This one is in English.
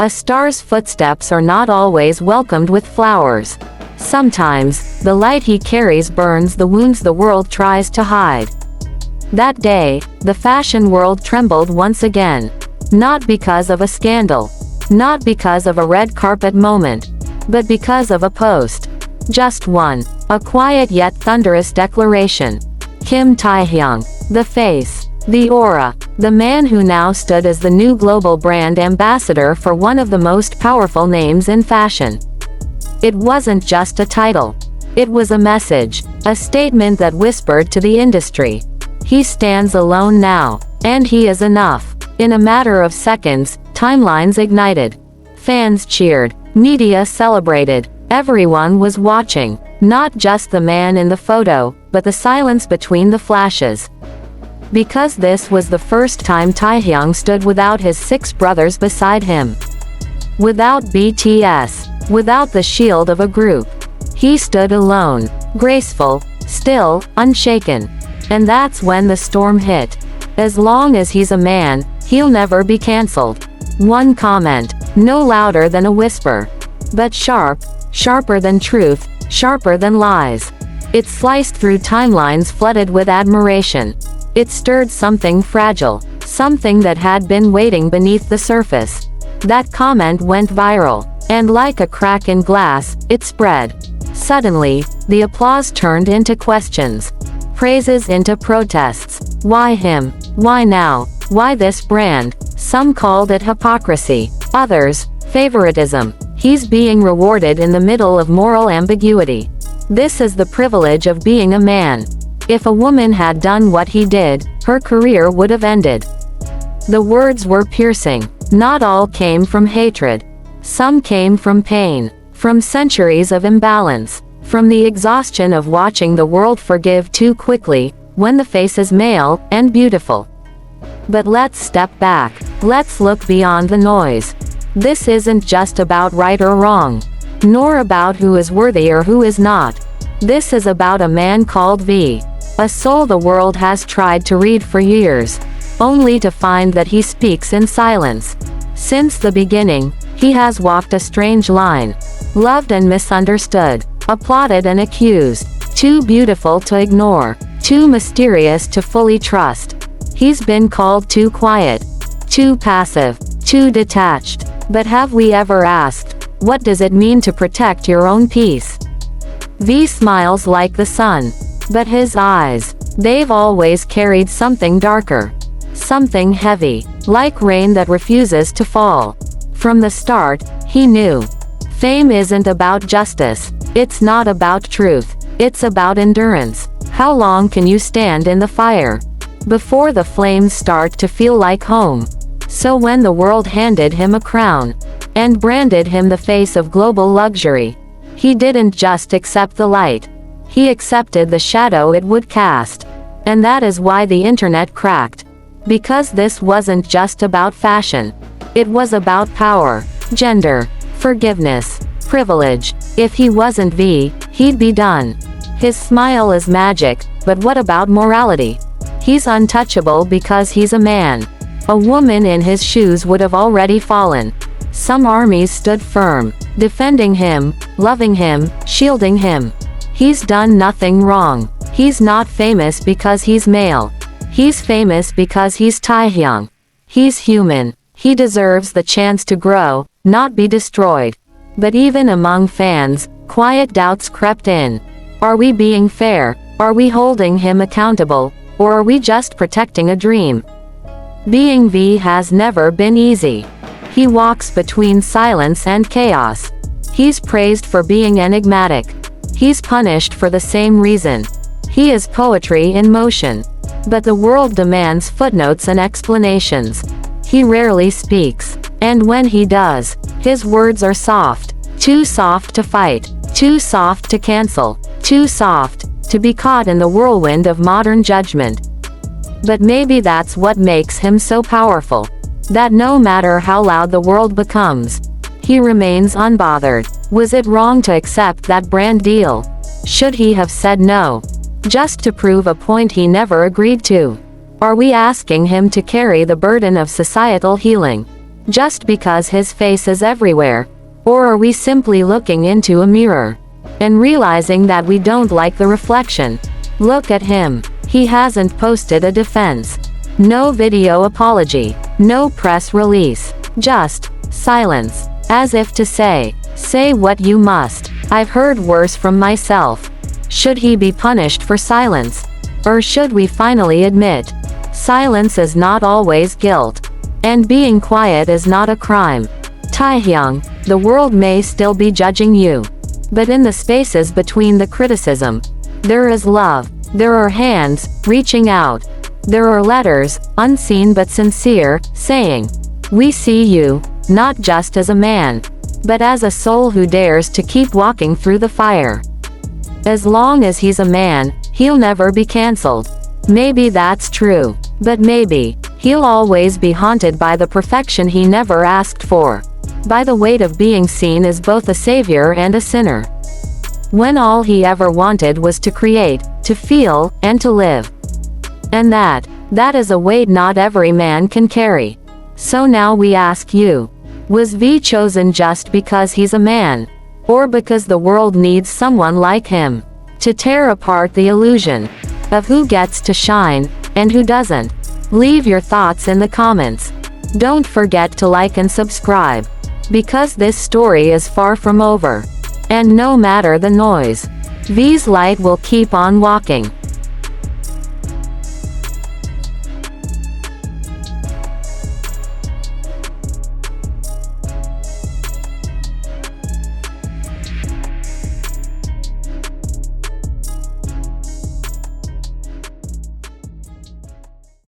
A star's footsteps are not always welcomed with flowers. Sometimes, the light he carries burns the wounds the world tries to hide. That day, the fashion world trembled once again. Not because of a scandal. Not because of a red carpet moment. But because of a post. Just one. A quiet yet thunderous declaration. Kim Taehyung. The face. The aura. The man who now stood as the new global brand ambassador for one of the most powerful names in fashion. It wasn't just a title. It was a message. A statement that whispered to the industry. He stands alone now. And he is enough. In a matter of seconds, timelines ignited. Fans cheered. Media celebrated. Everyone was watching. Not just the man in the photo, but the silence between the flashes. Because this was the first time Taehyung stood without his 6 brothers beside him. Without BTS. Without the shield of a group. He stood alone. Graceful. Still. Unshaken. And that's when the storm hit. As long as he's a man, he'll never be cancelled. One comment. No louder than a whisper. But sharp. Sharper than truth. Sharper than lies. It sliced through timelines flooded with admiration. It stirred something fragile. Something that had been waiting beneath the surface. That comment went viral. And like a crack in glass, it spread. Suddenly, the applause turned into questions. Praises into protests. Why him? Why now? Why this brand? Some called it hypocrisy. Others, favoritism. He's being rewarded in the middle of moral ambiguity. This is the privilege of being a man. If a woman had done what he did, her career would have ended. The words were piercing. Not all came from hatred. Some came from pain. From centuries of imbalance. From the exhaustion of watching the world forgive too quickly, when the face is male, and beautiful. But let's step back. Let's look beyond the noise. This isn't just about right or wrong. Nor about who is worthy or who is not. This is about a man called V. A soul the world has tried to read for years. Only to find that he speaks in silence. Since the beginning, he has walked a strange line. Loved and misunderstood. Applauded and accused. Too beautiful to ignore. Too mysterious to fully trust. He's been called too quiet. Too passive. Too detached. But have we ever asked, what does it mean to protect your own peace? V smiles like the sun. But his eyes, they've always carried something darker. Something heavy. Like rain that refuses to fall. From the start, he knew. Fame isn't about justice. It's not about truth. It's about endurance. How long can you stand in the fire before the flames start to feel like home? So when the world handed him a crown and branded him the face of global luxury, he didn't just accept the light. He accepted the shadow it would cast. And that is why the internet cracked. Because this wasn't just about fashion. It was about power, gender, forgiveness, privilege. If he wasn't V, he'd be done. His smile is magic, but what about morality? He's untouchable because he's a man. A woman in his shoes would have already fallen. Some armies stood firm, defending him, loving him, shielding him. He's done nothing wrong. He's not famous because he's male. He's famous because he's Taehyung. He's human. He deserves the chance to grow, not be destroyed. But even among fans, quiet doubts crept in. Are we being fair? Are we holding him accountable? Or are we just protecting a dream? Being V has never been easy. He walks between silence and chaos. He's praised for being enigmatic. He's punished for the same reason. He is poetry in motion. But the world demands footnotes and explanations. He rarely speaks. And when he does, his words are soft. Too soft to fight. Too soft to cancel. Too soft to be caught in the whirlwind of modern judgment. But maybe that's what makes him so powerful. That no matter how loud the world becomes, he remains unbothered. Was it wrong to accept that brand deal? Should he have said no? Just to prove a point he never agreed to? Are we asking him to carry the burden of societal healing? just because his face is everywhere? Or are we simply looking into a mirror and realizing that we don't like the reflection? Look at him. He hasn't posted a defense. No video apology. No press release. Just silence. As if to say what you must. I've heard worse from myself. Should he be punished for silence? Or should we finally admit silence is not always guilt? And being quiet is not a crime. Taehyung, the world may still be judging you. But in the spaces between the criticism, there is love. There are hands reaching out. There are letters, unseen but sincere, saying, "We see you, not just as a man, but as a soul who dares to keep walking through the fire." As long as he's a man, he'll never be cancelled. Maybe that's true. But maybe he'll always be haunted by the perfection he never asked for. By the weight of being seen as both a savior and a sinner. When all he ever wanted was to create, to feel, and to live. And that is a weight not every man can carry. So now we ask you, was V chosen just because he's a man? Or because the world needs someone like him to tear apart the illusion of who gets to shine, and who doesn't? Leave your thoughts in the comments. Don't forget to like and subscribe. Because this story is far from over. And no matter the noise, V's light will keep on walking.